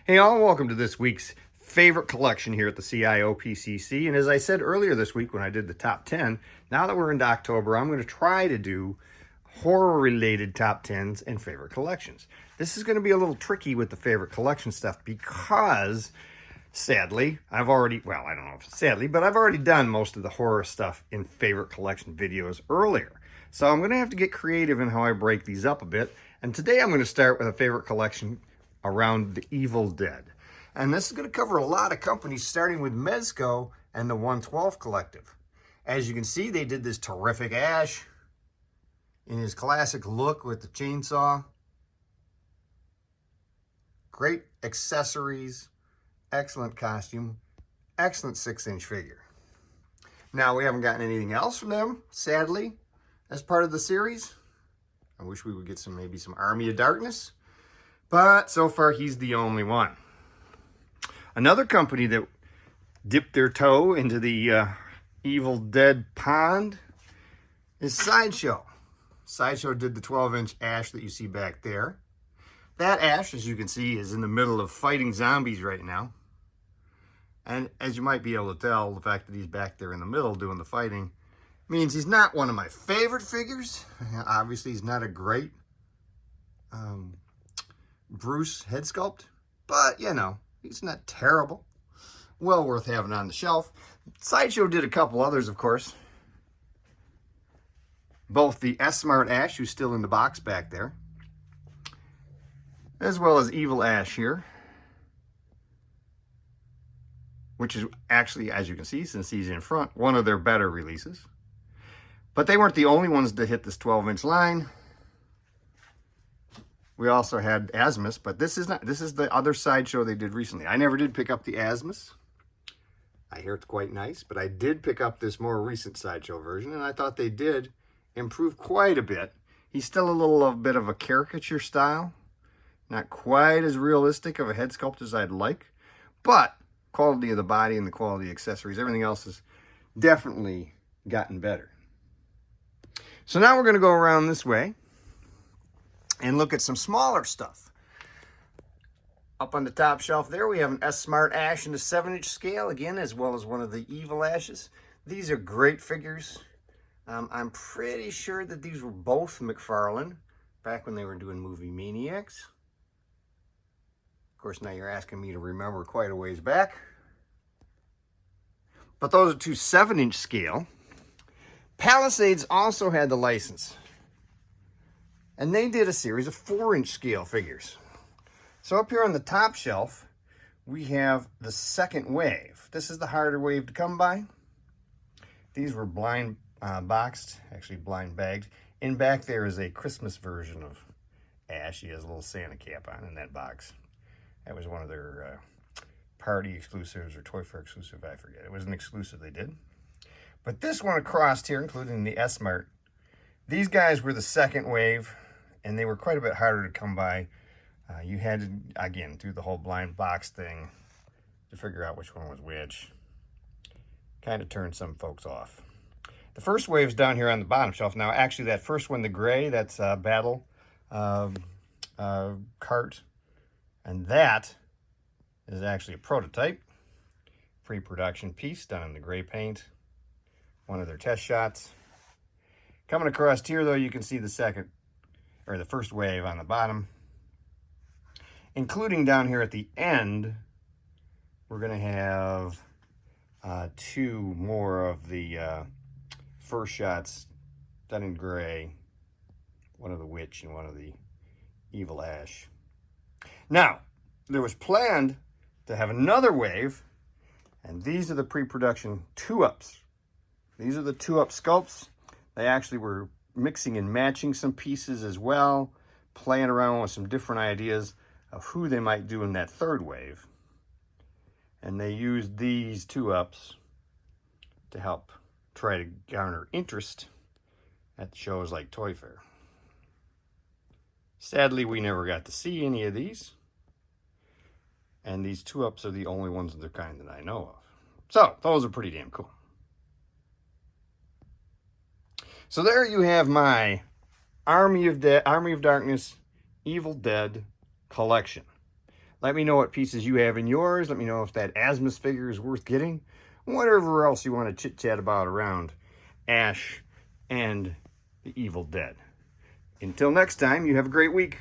Hey all, welcome to this week's favorite collection here at the CIOPCC. And as I said earlier this week when I did the top 10, now that we're into October, I'm going to try to do horror-related top 10s and favorite collections. This is going to be a little tricky with the favorite collection stuff because, sadly, I've already done most of the horror stuff in favorite collection videos earlier. So I'm going to have to get creative in how I break these up a bit. And today I'm going to start with a favorite collection around the Evil Dead. And this is going to cover a lot of companies, starting with Mezco and the 112 Collective. As you can see, they did this terrific Ash in his classic look with the chainsaw. Great accessories, excellent costume, excellent 6-inch figure. Now, we haven't gotten anything else from them, sadly, as part of the series. I wish we would get maybe some Army of Darkness. But so far, he's the only one. Another company that dipped their toe into the Evil Dead pond is Sideshow. Sideshow did the 12-inch Ash that you see back there. That Ash, as you can see, is in the middle of fighting zombies right now. And as you might be able to tell, the fact that he's back there in the middle doing the fighting means he's not one of my favorite figures. Obviously, he's not a great Bruce head sculpt, but you know, he's not terrible. Well worth having on the shelf. Sideshow did a couple others, of course. Both the S-Smart Ash, who's still in the box back there, as well as Evil Ash here, which is actually, as you can see, since he's in front, one of their better releases. But they weren't the only ones to hit this 12-inch line. We also had Asthmus, but this is the other Sideshow they did recently. I never did pick up the Asthmus. I hear it's quite nice, but I did pick up this more recent Sideshow version, and I thought they did improve quite a bit. He's still a bit of a caricature style. Not quite as realistic of a head sculpt as I'd like, but quality of the body and the quality of the accessories, everything else has definitely gotten better. So now we're going to go around this way and look at some smaller stuff. Up on the top shelf there, we have an S-Smart Ash in the 7-inch scale, again, as well as one of the Evil Ashes. These are great figures. I'm pretty sure that these were both McFarlane, back when they were doing Movie Maniacs. Of course, now you're asking me to remember quite a ways back. But those are two 7-inch scale. Palisades also had the license. And they did a series of 4-inch scale figures. So up here on the top shelf, we have the second wave. This is the harder wave to come by. These were blind boxed, actually blind bagged. In back there is a Christmas version of Ash. He has a little Santa cap on in that box. That was one of their party exclusives or Toy Fair exclusive, I forget. It was an exclusive they did. But this one across here, including the S-Smart, these guys were the second wave, and they were quite a bit harder to come by. You had to, again, do the whole blind box thing to figure out which one was which. Kind of turned some folks off. The first wave's down here on the bottom shelf. Now, actually, that first one, the gray, that's Battle Cart. And that is actually a prototype. Pre-production piece done in the gray paint. One of their test shots. Coming across here, though, you can see the first wave on the bottom. Including down here at the end, we're going to have two more of the first shots done in gray. One of the Witch and one of the Evil Ash. Now, there was planned to have another wave, and these are the pre-production 2-ups. These are the 2-up sculpts. They actually were mixing and matching some pieces as well, playing around with some different ideas of who they might do in that third wave. And they used these 2-ups to help try to garner interest at shows like Toy Fair. Sadly, we never got to see any of these. And these 2-ups are the only ones of their kind that I know of. So, those are pretty damn cool. So there you have my Army of Darkness, Evil Dead collection. Let me know what pieces you have in yours. Let me know if that Asthmus figure is worth getting. Whatever else you want to chit-chat about around Ash and the Evil Dead. Until next time, you have a great week.